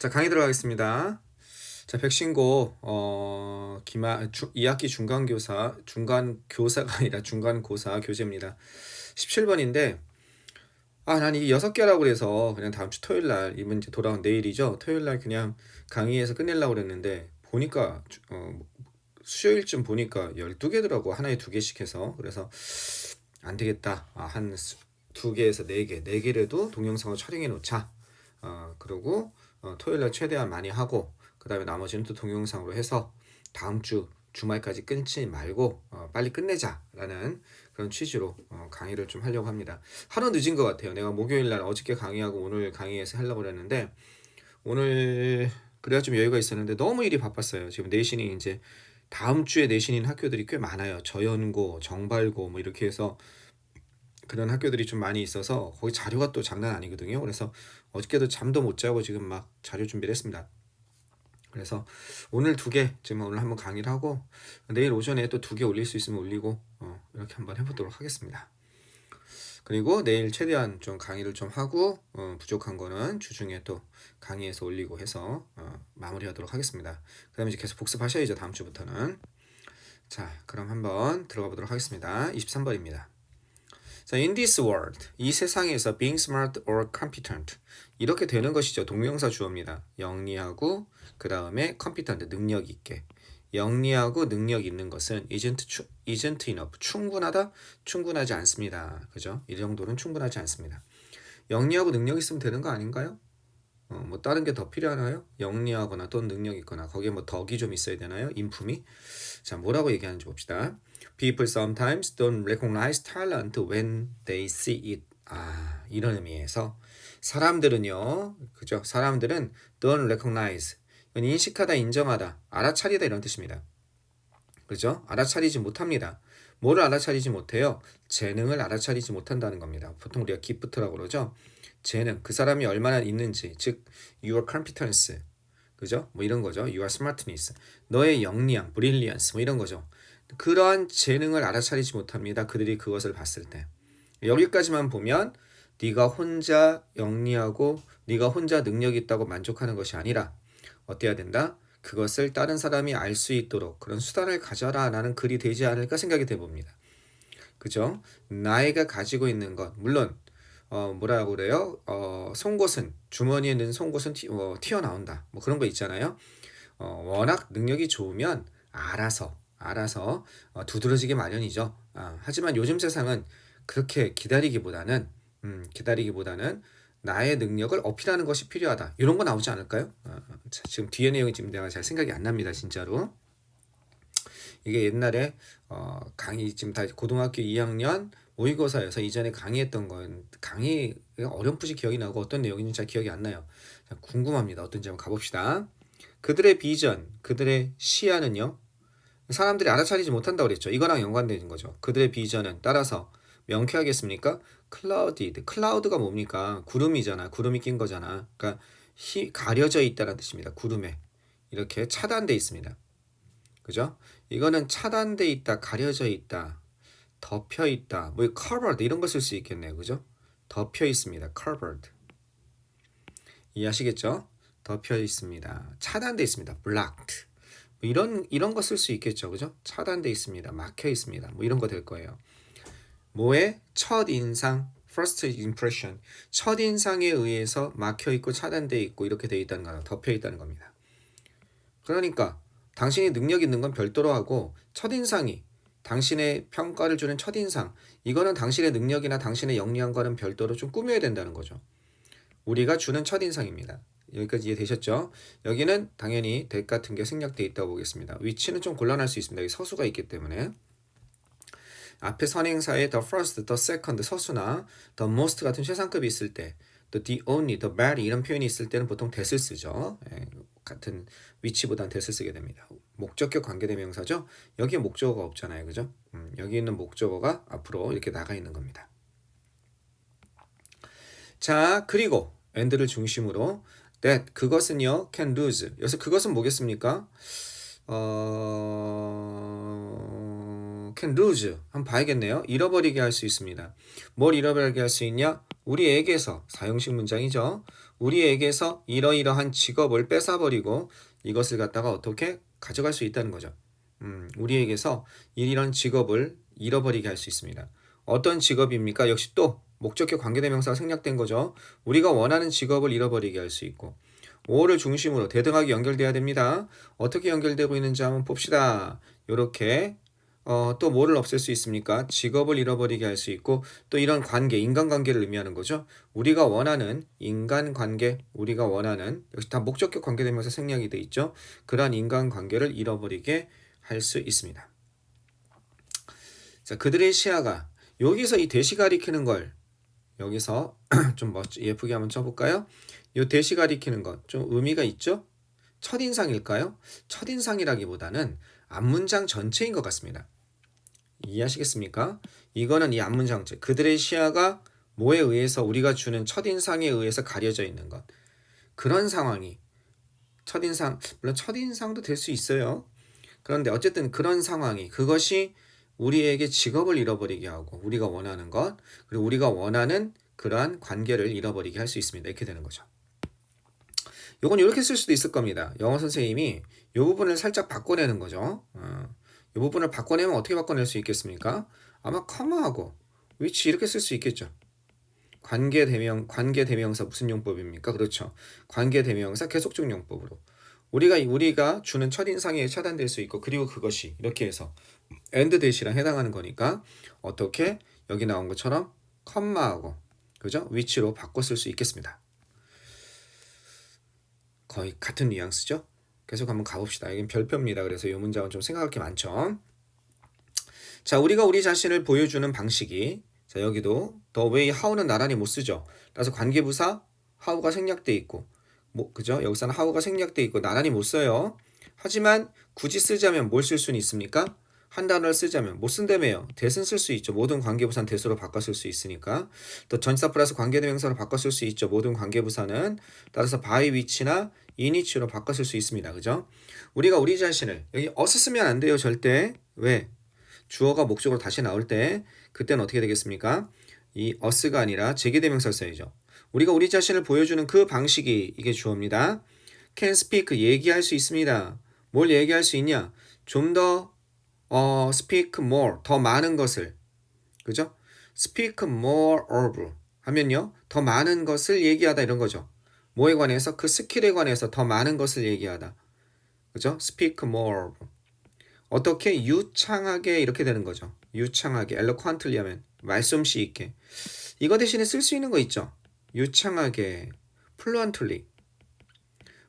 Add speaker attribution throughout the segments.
Speaker 1: 자, 강의 들어가겠습니다. 자, 백신고 2학기 중간교사가 아니라 중간고사 교재입니다. 17번인데 난 이 6개라고 그래서 그냥 다음 주 토요일 날, 이번 이제 돌아온 내일이죠. 토요일 날 그냥 강의에서 끝내려고 그랬는데 보니까 수요일쯤 보니까 12개더라고. 하나에 2개씩 해서. 그래서 안 되겠다. 한 2개에서 4개, 4개라도 동영상을 촬영해 놓자. 그러고 토요일 날 최대한 많이 하고, 그 다음에 나머지는 또 동영상으로 해서 다음 주 주말까지 끊지 말고 빨리 끝내자라는 그런 취지로 강의를 좀 하려고 합니다. 하루 늦은 것 같아요. 내가 목요일 날 어저께 강의하고 오늘 강의에서 하려고 그랬는데, 오늘 그래야 좀 여유가 있었는데 너무 일이 바빴어요. 지금 내신이 이제 다음 주에 내신인 학교들이 꽤 많아요. 저연고, 정발고 뭐 이렇게 해서 그런 학교들이 좀 많이 있어서 거기 자료가 또 장난 아니거든요. 그래서 어저께도 잠도 못 자고 지금 막 자료 준비를 했습니다. 그래서 오늘 2개, 지금 오늘 한번 강의를 하고 내일 오전에 또 2개 올릴 수 있으면 올리고 이렇게 한번 해보도록 하겠습니다. 그리고 내일 최대한 좀 강의를 좀 하고 부족한 거는 주중에 또 강의에서 올리고 해서 마무리하도록 하겠습니다. 그 다음에 이제 계속 복습하셔야죠. 다음 주부터는. 자, 그럼 한번 들어가 보도록 하겠습니다. 23번입니다. 자, in this world, 이 세상에서 being smart or competent 이렇게 되는 것이죠. 동명사 주어입니다. 영리하고 그 다음에 competent, 능력 있게. 영리하고 능력 있는 것은 isn't enough, 충분하다, 충분하지 않습니다. 그죠? 이 정도는 충분하지 않습니다. 영리하고 능력 있으면 되는 거 아닌가요? 뭐 다른 게 더 필요하나요? 영리하거나 또는 능력 있거나 거기에 뭐 덕이 좀 있어야 되나요? 인품이? 자, 뭐라고 얘기하는지 봅시다. People sometimes don't recognize talent when they see it. 이런 의미에서 사람들은요, 그죠? 사람들은 don't recognize, 인식하다, 인정하다, 알아차리다 이런 뜻입니다. 그죠? 알아차리지 못합니다. 뭐를 알아차리지 못해요? 재능을 알아차리지 못한다는 겁니다. 보통 우리가 기프트라고 그러죠. 재능, 그 사람이 얼마나 있는지, 즉 your competence, 그죠? 뭐 이런 거죠. your smartness, 너의 역량, brilliance, 뭐 이런 거죠. 그러한 재능을 알아차리지 못합니다. 그들이 그것을 봤을 때. 여기까지만 보면 네가 혼자 영리하고 네가 혼자 능력이 있다고 만족하는 것이 아니라 어때야 된다? 그것을 다른 사람이 알 수 있도록 그런 수단을 가져라 라는 글이 되지 않을까 생각이 돼봅니다. 그죠? 나이가 가지고 있는 것, 물론 뭐라고 그래요? 송곳은, 주머니에 넣은 송곳은 튀어나온다. 뭐 그런 거 있잖아요. 워낙 능력이 좋으면 알아서 두드러지게 마련이죠. 하지만 요즘 세상은 그렇게 기다리기보다는 나의 능력을 어필하는 것이 필요하다. 이런 거 나오지 않을까요? 지금 뒤에 내용이 지금 내가 잘 생각이 안 납니다. 진짜로. 이게 옛날에 강의 지금 다 고등학교 2학년 모의고사여서 이전에 강의했던 건 강의 어렴풋이 기억이 나고 어떤 내용인지 잘 기억이 안 나요. 궁금합니다. 어떤지 한번 가봅시다. 그들의 비전, 그들의 시야는요. 사람들이 알아차리지 못한다고 그랬죠. 이거랑 연관되는 거죠. 그들의 비전은 따라서 명쾌하겠습니까? clouded. cloud가 뭡니까? 구름이잖아. 구름이 낀 거잖아. 그러니까 가려져 있다는 뜻입니다. 구름에. 이렇게 차단돼 있습니다. 그죠? 이거는 차단돼 있다, 가려져 있다, 덮여 있다, 뭐 covered 이런 거 쓸 수 있겠네요. 그죠? 덮여 있습니다. covered. 이해하시겠죠? 덮여 있습니다. 차단돼 있습니다. blocked. 뭐 이런 거 쓸 수 있겠죠. 그죠? 차단돼 있습니다. 막혀 있습니다. 뭐 이런 거 될 거예요. 뭐의 첫 인상, first impression. 첫 인상에 의해서 막혀 있고 차단돼 있고 이렇게 돼 있다는 거는 덮여 있다는 겁니다. 그러니까 당신이 능력 있는 건 별도로 하고 첫인상이 당신의 평가를 주는 첫인상, 이거는 당신의 능력이나 당신의 영리한 거는 별도로 좀 꾸며야 된다는 거죠. 우리가 주는 첫인상입니다. 여기까지 이해되셨죠? 여기는 당연히 that 같은 게 생략되어 있다고 보겠습니다. 위치는 좀 곤란할 수 있습니다. 여기 서수가 있기 때문에. 앞에 선행사에 the first, the second 서수나 the most 같은 최상급이 있을 때, the only, the very 이런 표현이 있을 때는 보통 that을 쓰죠. 같은 위치보단 that을 쓰게 됩니다. 목적격 관계대명사죠. 여기에 목적어가 없잖아요. 그죠? 여기 있는 목적어가 앞으로 이렇게 나가 있는 겁니다. 자, 그리고 and를 중심으로 that 그것은요 can lose. 여기서 그것은 뭐겠습니까? can lose 한번 봐야겠네요. 잃어버리게 할 수 있습니다. 뭘 잃어버리게 할 수 있냐? 우리에게서 사용식 문장이죠. 우리에게서 이러이러한 직업을 뺏어버리고 이것을 갖다가 어떻게 가져갈 수 있다는 거죠. 우리에게서 이런 직업을 잃어버리게 할 수 있습니다. 어떤 직업입니까? 역시 또 목적격 관계대명사가 생략된 거죠. 우리가 원하는 직업을 잃어버리게 할 수 있고 5를 중심으로 대등하게 연결돼야 됩니다. 어떻게 연결되고 있는지 한번 봅시다. 이렇게 또 뭐를 없앨 수 있습니까? 직업을 잃어버리게 할 수 있고 또 이런 관계, 인간관계를 의미하는 거죠. 우리가 원하는 인간관계, 우리가 원하는 역시 다 목적격 관계대명사 생략이 돼 있죠. 그러한 인간관계를 잃어버리게 할 수 있습니다. 자, 그들의 시야가 여기서 이 대시 가리키는 걸 여기서 좀 예쁘게 한번 쳐볼까요? 이 대시 가리키는 것 좀 의미가 있죠? 첫인상일까요? 첫인상이라기보다는 앞문장 전체인 것 같습니다. 이해하시겠습니까? 이거는 이 앞문장 전체. 그들의 시야가 뭐에 의해서 우리가 주는 첫인상에 의해서 가려져 있는 것. 그런 상황이 첫인상, 물론 첫인상도 될 수 있어요. 그런데 어쨌든 그런 상황이 그것이 우리에게 직업을 잃어버리게 하고 우리가 원하는 것 그리고 우리가 원하는 그러한 관계를 잃어버리게 할 수 있습니다. 이렇게 되는 거죠. 요건 이렇게 쓸 수도 있을 겁니다. 영어 선생님이 이 부분을 살짝 바꿔내는 거죠. 이 부분을 바꿔내면 어떻게 바꿔낼 수 있겠습니까? 아마 커마하고 which 이렇게 쓸 수 있겠죠. 관계대명사 무슨 용법입니까? 그렇죠. 관계대명사 계속적 용법으로 우리가 주는 첫인상에 차단될 수 있고 그리고 그것이 이렇게 해서 and 대시랑 해당하는 거니까 어떻게 여기 나온 것처럼 컴마하고 그죠? which로 바꿔 쓸 수 있겠습니다. 거의 같은 뉘앙스죠? 계속 한번 가봅시다. 이건 별표입니다. 그래서 이 문장은 좀 생각할 게 많죠. 자, 우리가 우리 자신을 보여주는 방식이 자 여기도 the way how는 나란히 못 쓰죠. 그래서 관계부사 how가 생략돼 있고 그죠? 여기서는 how가 생략돼 있고 나란히 못 써요. 하지만 굳이 쓰자면 뭘 쓸 수는 있습니까? 한 단어를 쓰자면 못 쓴다며요. 대신 쓸 수 있죠. 모든 관계부사는 대수로 바꿔 쓸 수 있으니까. 또 전치사 플러스 관계대명사로 바꿔 쓸 수 있죠. 모든 관계부사는. 따라서 by which나 in which로 바꿔 쓸 수 있습니다. 그죠? 우리가 우리 자신을 여기 us 쓰면 안 돼요. 절대. 왜? 주어가 목적으로 다시 나올 때 그때는 어떻게 되겠습니까? 이 us가 아니라 제기대명사를 써야죠. 우리가 우리 자신을 보여주는 그 방식이 이게 주어입니다. can speak 얘기할 수 있습니다. 뭘 얘기할 수 있냐? 좀 더 speak more 더 많은 것을 그죠? speak more of 하면요 더 많은 것을 얘기하다 이런 거죠. 뭐에 관해서 그 스킬에 관해서 더 많은 것을 얘기하다 그죠? speak more of 어떻게 유창하게 이렇게 되는 거죠. 유창하게 eloquently 하면 말솜씨 있게 이거 대신에 쓸 수 있는 거 있죠. 유창하게 fluently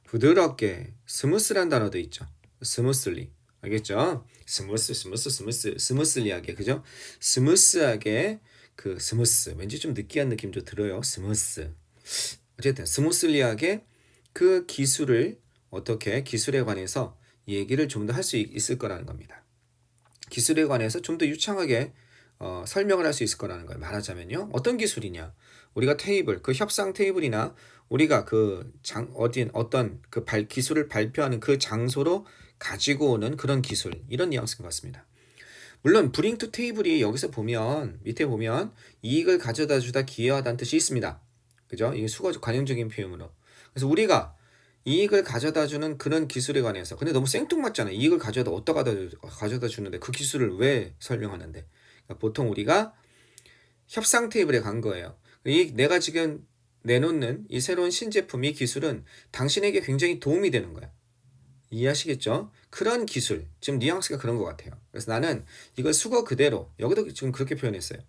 Speaker 1: 부드럽게 스무스란 단어도 있죠. smoothly 알겠죠? 스무스리하게 그죠? 스무스하게 그 스무스 왠지 좀 느끼한 느낌도 들어요. 스무스 어쨌든 스무스리하게 그 기술을 어떻게 기술에 관해서 얘기를 좀 더 할 수 있을 거라는 겁니다. 기술에 관해서 좀 더 유창하게 설명을 할 수 있을 거라는 거예요. 말하자면요. 어떤 기술이냐? 우리가 테이블, 그 협상 테이블이나 우리가 어떤 그 기술을 발표하는 그 장소로 가지고 오는 그런 기술 이런 뉘앙스인 것 같습니다. 물론 bring to table이 여기서 보면 밑에 보면 이익을 가져다 주다 기여하다는 뜻이 있습니다. 그죠? 이게 수거 관용적인 표현으로. 그래서 우리가 이익을 가져다 주는 그런 기술에 관해서 근데 너무 생뚱맞잖아요. 이익을 가져다 주는데 그 기술을 왜 설명하는데 그러니까 보통 우리가 협상 테이블에 간 거예요. 내가 지금 내놓는 이 새로운 신제품 이 기술은 당신에게 굉장히 도움이 되는 거야. 이해하시겠죠? 그런 기술, 지금 뉘앙스가 그런 것 같아요. 그래서 나는 이걸 수거 그대로, 여기도 지금 그렇게 표현했어요.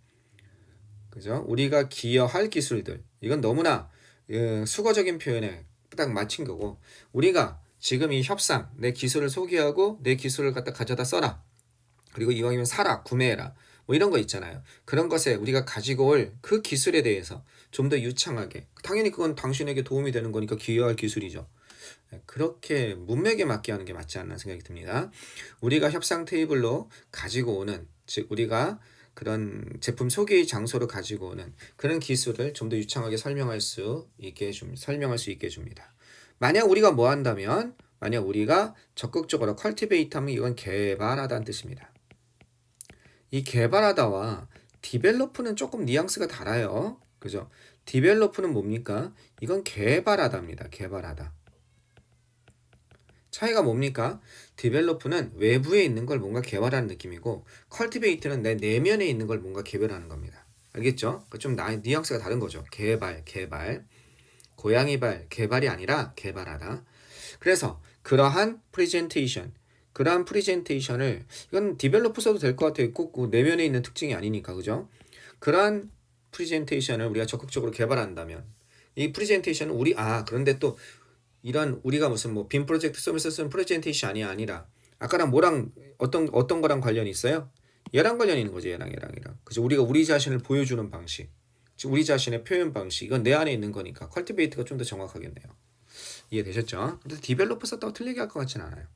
Speaker 1: 그죠? 우리가 기여할 기술들, 이건 너무나 수거적인 표현에 딱 맞춘 거고, 우리가 지금 이 협상, 내 기술을 소개하고 내 기술을 갖다 가져다 써라. 그리고 이왕이면 사라, 구매해라. 뭐 이런 거 있잖아요. 그런 것에 우리가 가지고 올 그 기술에 대해서 좀 더 유창하게, 당연히 그건 당신에게 도움이 되는 거니까 기여할 기술이죠. 그렇게 문맥에 맞게 하는 게 맞지 않나 생각이 듭니다. 우리가 협상 테이블로 가지고 오는 즉 우리가 그런 제품 소개의 장소로 가지고 오는 그런 기술을 좀 더 유창하게 설명할 수 있게 해줍니다. 만약 우리가 뭐 한다면 만약 우리가 적극적으로 cultivate 하면 이건 개발하다는 뜻입니다. 이 개발하다와 develop는 조금 뉘앙스가 달라요. 그죠? develop는 뭡니까? 이건 개발하다입니다. 개발하다. 차이가 뭡니까? develop는 외부에 있는 걸 뭔가 개발하는 느낌이고 cultivate는 내 내면에 있는 걸 뭔가 개발하는 겁니다. 알겠죠? 좀 뉘앙스가 다른 거죠. 개발. 고양이 발 개발이 아니라 개발하다. 그래서 그러한 프레젠테이션을 이건 디벨로퍼 써도 될 것 같아요. 꼭 내면에 있는 특징이 아니니까 그죠? 그러한 프레젠테이션을 우리가 적극적으로 개발한다면 이 프레젠테이션은 그런데 또 이런 우리가 무슨 뭐 빔 프로젝트 서비스 쓰는 프레젠테이션이 아니라 아까랑 뭐랑 어떤 거랑 관련이 있어요? 얘랑 관련이 있는 거지. 얘랑. 그죠? 우리가 우리 자신을 보여주는 방식, 즉 우리 자신의 표현 방식, 이건 내 안에 있는 거니까 컬티베이트가 좀 더 정확하겠네요. 이해되셨죠? 근데 디벨로퍼 썼다고 틀리게 할 것 같지는 않아요.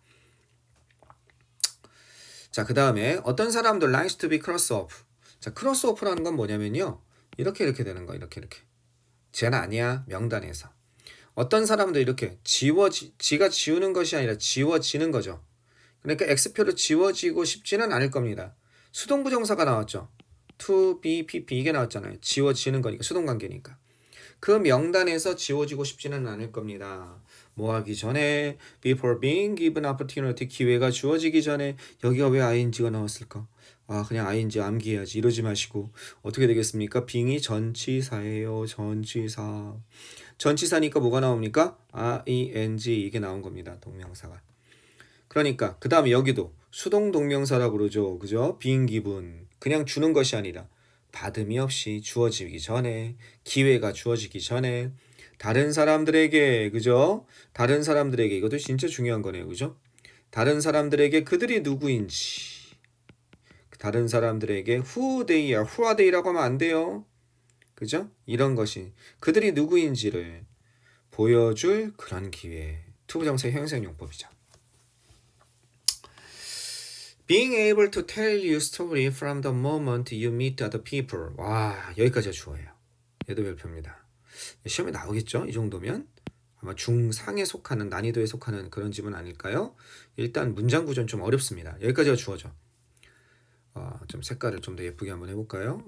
Speaker 1: 자, 그 다음에 어떤 사람들 likes to be crossoff. 자, crossoff라는 건 뭐냐면요. 이렇게 되는 거. 이렇게. 쟤는 아니야. 명단에서. 어떤 사람도 이렇게 지가 지우는 것이 아니라 지워지는 거죠. 그러니까 X표로 지워지고 싶지는 않을 겁니다. 수동부정사가 나왔죠. to be, pp 이게 나왔잖아요. 지워지는 거니까 수동관계니까. 그 명단에서 지워지고 싶지는 않을 겁니다. 뭐 하기 전에 before being given opportunity 기회가 주어지기 전에 여기가 왜 ing가 나왔을까? 그냥 ing 암기해야지. 이러지 마시고 어떻게 되겠습니까? being이 전치사예요. 전치사니까 뭐가 나옵니까? ing 이게 나온 겁니다. 동명사가. 그러니까 그 다음에 여기도 수동 동명사라고 그러죠. 그죠? being given 그냥 주는 것이 아니라 받음이 없이 주어지기 전에 기회가 주어지기 전에 다른 사람들에게 그죠? 다른 사람들에게 이것도 진짜 중요한 거네요. 그죠? 다른 사람들에게 그들이 누구인지 다른 사람들에게 who are they라고 하면 안 돼요. 그죠? 이런 것이 그들이 누구인지를 보여줄 그런 기회. 투부정사의 형용사용법이죠. Being able to tell you story from the moment you meet other people. 와, 여기까지가 주어예요. 얘도 별표입니다. 시험에 나오겠죠? 이 정도면 아마 중상에 속하는 난이도에 속하는 그런 집은 아닐까요? 일단 문장 구조는 좀 어렵습니다. 여기까지가 주어죠. 좀 색깔을 좀 더 예쁘게 한번 해볼까요?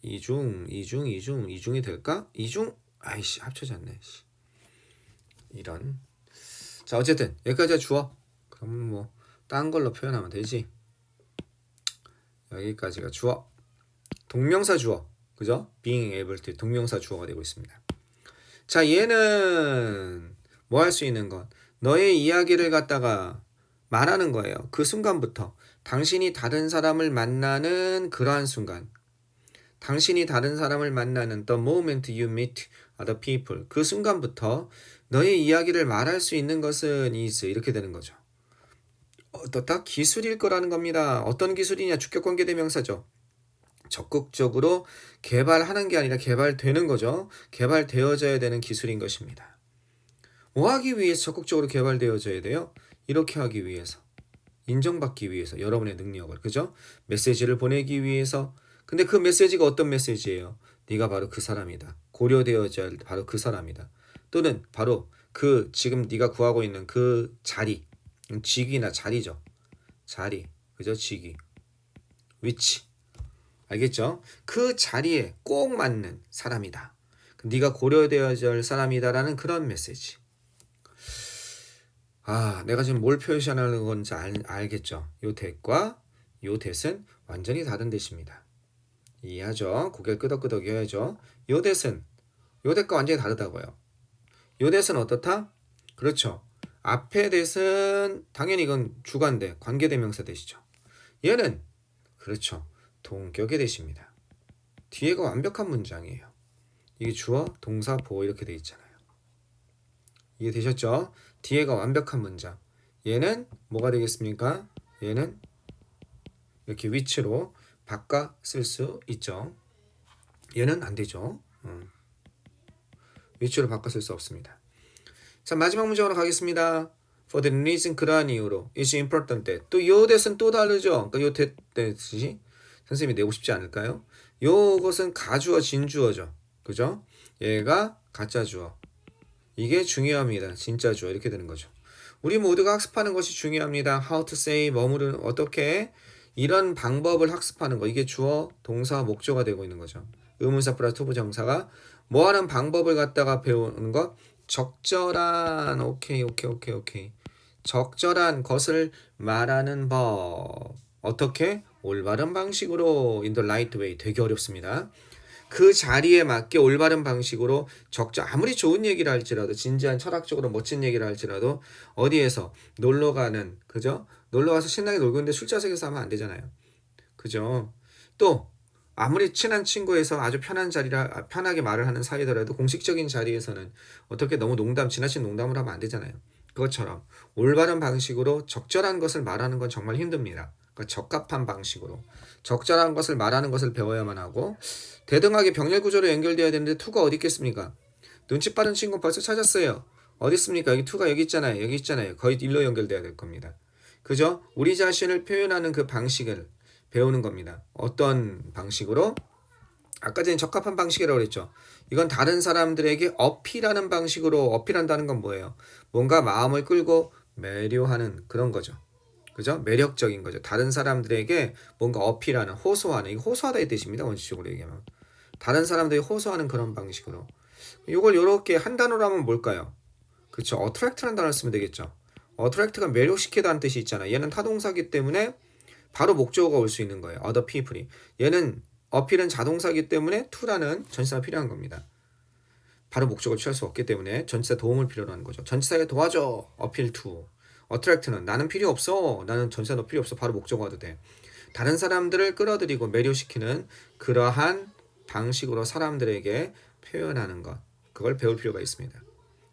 Speaker 1: 이중이 될까? 아이씨 합쳐졌네. 이런. 자, 어쨌든 여기까지가 주어. 그럼 뭐 딴 걸로 표현하면 되지. 여기까지가 주어. 동명사 주어. 그죠? being able to 동명사 주어가 되고 있습니다. 자, 얘는 뭐 할 수 있는 것? 너의 이야기를 갖다가 말하는 거예요. 그 순간부터 당신이 다른 사람을 만나는 그러한 순간, 당신이 다른 사람을 만나는 the moment you meet other people 그 순간부터 너의 이야기를 말할 수 있는 것은 is 이렇게 되는 거죠. 어떻다? 기술일 거라는 겁니다. 어떤 기술이냐? 주격관계 대명사죠. 적극적으로 개발하는 게 아니라 개발되는 거죠. 개발되어져야 되는 기술인 것입니다. 뭐 하기 위해서 적극적으로 개발되어져야 돼요? 이렇게 하기 위해서. 인정받기 위해서 여러분의 능력을. 그죠? 메시지를 보내기 위해서. 근데 그 메시지가 어떤 메시지예요? 네가 바로 그 사람이다. 고려되어져야 할 바로 그 사람이다. 또는 바로 그 지금 네가 구하고 있는 그 자리. 직위나 자리죠. 자리. 그죠? 직위. 위치. 알겠죠? 그 자리에 꼭 맞는 사람이다. 네가 고려되어야 할 사람이다라는 그런 메시지. 내가 지금 뭘 표시하는 건지 알겠죠? 요 that과 요 that은 완전히 다른 뜻입니다. 이해하죠? 고개를 끄덕끄덕 해야죠. 요 that과 완전히 다르다고요. 요 that은 어떻다? 그렇죠. 앞에 that은 당연히 이건 주관대, 관계대명사 that이죠. 얘는 그렇죠. 동격의 that입니다. 뒤에가 완벽한 문장이에요. 이게 주어, 동사, 보어 이렇게 돼 있잖아요. 이해되셨죠? 뒤에가 완벽한 문장. 얘는 뭐가 되겠습니까? 얘는 이렇게 위치로 바꿔 쓸 수 있죠. 얘는 안 되죠. 위치로 바꿔 쓸 수 없습니다. 자, 마지막 문장으로 가겠습니다. For the reason 그러한 이유로 it's important that 또 요 that은 또 다르죠. 그러니까 요 that이 선생님이 내고 싶지 않을까요? 요것은 가주어 진주어죠. 그죠? 얘가 가짜 주어. 이게 중요합니다. 진짜 주어 이렇게 되는 거죠. 우리 모두가 학습하는 것이 중요합니다. How to say 뭐뭐를 어떻게 이런 방법을 학습하는 거 이게 주어, 동사, 목조가 되고 있는 거죠. 의문사 플러스 투부정사가 뭐 하는 방법을 갖다가 배우는 것? 적절한, 오케이. 적절한 것을 말하는 법. 어떻게? 올바른 방식으로 in the right way. 되게 어렵습니다. 그 자리에 맞게 올바른 방식으로 아무리 좋은 얘기를 할지라도 진지한 철학적으로 멋진 얘기를 할지라도 어디에서 놀러 가는, 그죠? 놀러 가서 신나게 놀고 있는데 술자석에서 하면 안 되잖아요. 그죠? 또 아무리 친한 친구에서 아주 편하게 말을 하는 사이더라도 공식적인 자리에서는 어떻게 너무 지나친 농담을 하면 안 되잖아요. 그것처럼 올바른 방식으로 적절한 것을 말하는 건 정말 힘듭니다. 그러니까 적합한 방식으로 적절한 것을 말하는 것을 배워야만 하고, 대등하게 병렬 구조로 연결되어야 되는데 투가 어디 있겠습니까? 눈치 빠른 친구 벌써 찾았어요. 어디 있습니까? 여기 투가 여기 있잖아요. 거의 일로 연결돼야 될 겁니다. 그죠? 우리 자신을 표현하는 그 방식을 배우는 겁니다. 어떤 방식으로? 아까 전에 적합한 방식이라고 그랬죠. 이건 다른 사람들에게 어필하는 방식으로. 어필한다는 건 뭐예요? 뭔가 마음을 끌고 매료하는 그런 거죠. 그죠? 매력적인 거죠. 다른 사람들에게 뭔가 어필하는, 호소하는. 이거 호소하다 이 뜻입니다. 원칙적으로 얘기하면. 다른 사람들이 호소하는 그런 방식으로. 이걸 이렇게 한 단어로 하면 뭘까요? 그렇죠. attract라는 단어를 쓰면 되겠죠. attract가 매력시키다는 뜻이 있잖아요. 얘는 타동사기 때문에 바로 목적어가 올 수 있는 거예요. other people이. 얘는 어필은 자동사기 때문에 to라는 전치사가 필요한 겁니다. 바로 목적을 취할 수 없기 때문에 전치사 도움을 필요로 하는 거죠. 전치사에 도와줘. appeal to. attract는 나는 필요 없어. 나는 전치사 너 필요 없어. 바로 목적어 와도 돼. 다른 사람들을 끌어들이고 매료시키는 그러한 방식으로 사람들에게 표현하는 것. 그걸 배울 필요가 있습니다.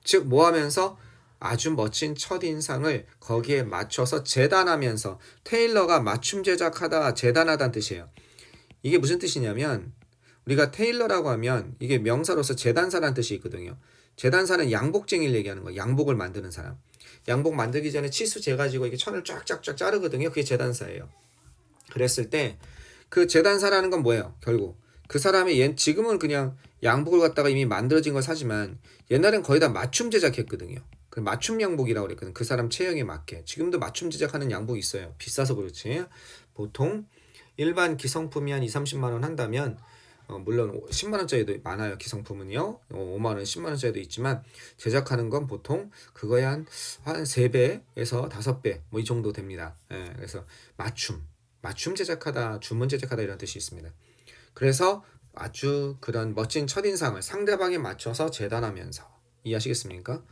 Speaker 1: 즉 뭐 하면서? 아주 멋진 첫인상을 거기에 맞춰서 재단하면서. 테일러가 맞춤 제작하다, 재단하다는 뜻이에요. 이게 무슨 뜻이냐면, 우리가 테일러라고 하면 이게 명사로서 재단사라는 뜻이 있거든요. 재단사는 양복쟁이를 얘기하는 거예요. 양복을 만드는 사람. 양복 만들기 전에 치수 재가지고 이게 천을 쫙쫙쫙 자르거든요. 그게 재단사예요. 그랬을 때 그 재단사라는 건 뭐예요? 결국 그 사람이 지금은 그냥 양복을 갖다가 이미 만들어진 걸 사지만 옛날엔 거의 다 맞춤 제작했거든요. 그 맞춤 양복이라고 그랬거든. 그 사람 체형에 맞게. 지금도 맞춤 제작하는 양복이 있어요. 비싸서 그렇지. 보통 일반 기성품이 한 2, 30만 원 한다면, 물론 10만 원짜리도 많아요. 기성품은요. 5만 원, 10만 원짜리도 있지만 제작하는 건 보통 그거에 한 3배에서 5배 뭐 이 정도 됩니다. 예, 그래서 맞춤 제작하다, 주문 제작하다 이런 뜻이 있습니다. 그래서 아주 그런 멋진 첫인상을 상대방에 맞춰서 재단하면서. 이해하시겠습니까?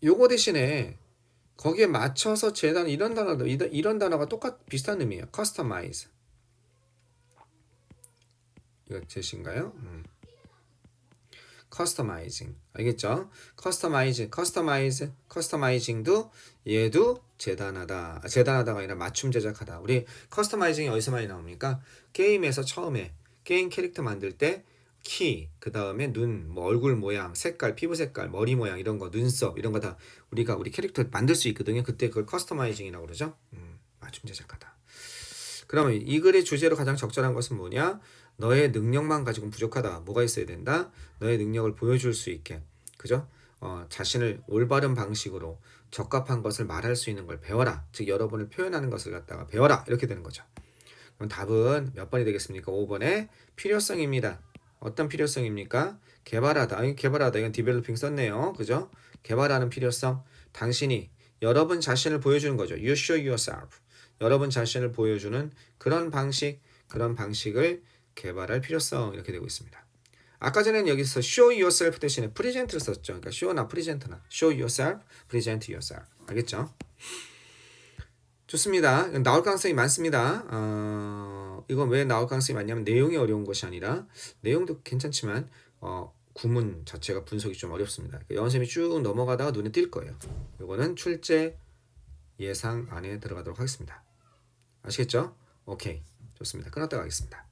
Speaker 1: 요거 대신에 거기에 맞춰서 재단, 이런 단어가 비슷한 의미예요. customize. 이거 제시인가요? customizing. 알겠죠? customizing도 얘도 재단하다가 아니라 맞춤 제작하다. 우리 customizing이 어디서 많이 나옵니까? 게임에서 처음에 게임 캐릭터 만들 때 키, 그 다음에 눈, 뭐 얼굴 모양, 색깔, 피부 색깔, 머리 모양 이런 거, 눈썹 이런 거 다 우리가 우리 캐릭터 만들 수 있거든요. 그때 그걸 customizing이라고 그러죠. 맞춤 제작하다. 그러면 이 글의 주제로 가장 적절한 것은 뭐냐? 너의 능력만 가지고는 부족하다. 뭐가 있어야 된다? 너의 능력을 보여줄 수 있게. 그죠? 자신을 올바른 방식으로 적합한 것을 말할 수 있는 걸 배워라. 즉 여러분을 표현하는 것을 갖다가 배워라. 이렇게 되는 거죠. 그럼 답은 몇 번이 되겠습니까? 5번의 필요성입니다. 어떤 필요성입니까? 개발하다. 이건 디벨로핑 썼네요. 그죠? 개발하는 필요성. 당신이 여러분 자신을 보여주는 거죠. You show yourself. 여러분 자신을 보여주는 그런 방식을 개발할 필요성. 이렇게 되고 있습니다. 아까 전에는 여기서 show yourself 대신에 present를 썼죠. 그러니까 show나 present나 show yourself, present yourself. 알겠죠? 좋습니다. 나올 가능성이 많습니다. 이건 왜 나올 가능성이 많냐면 내용이 어려운 것이 아니라, 내용도 괜찮지만 구문 자체가 분석이 좀 어렵습니다. 연습이 쭉 넘어가다가 눈에 띌 거예요. 이거는 출제 예상 안에 들어가도록 하겠습니다. 아시겠죠? 오케이. 좋습니다. 끊었다 가겠습니다.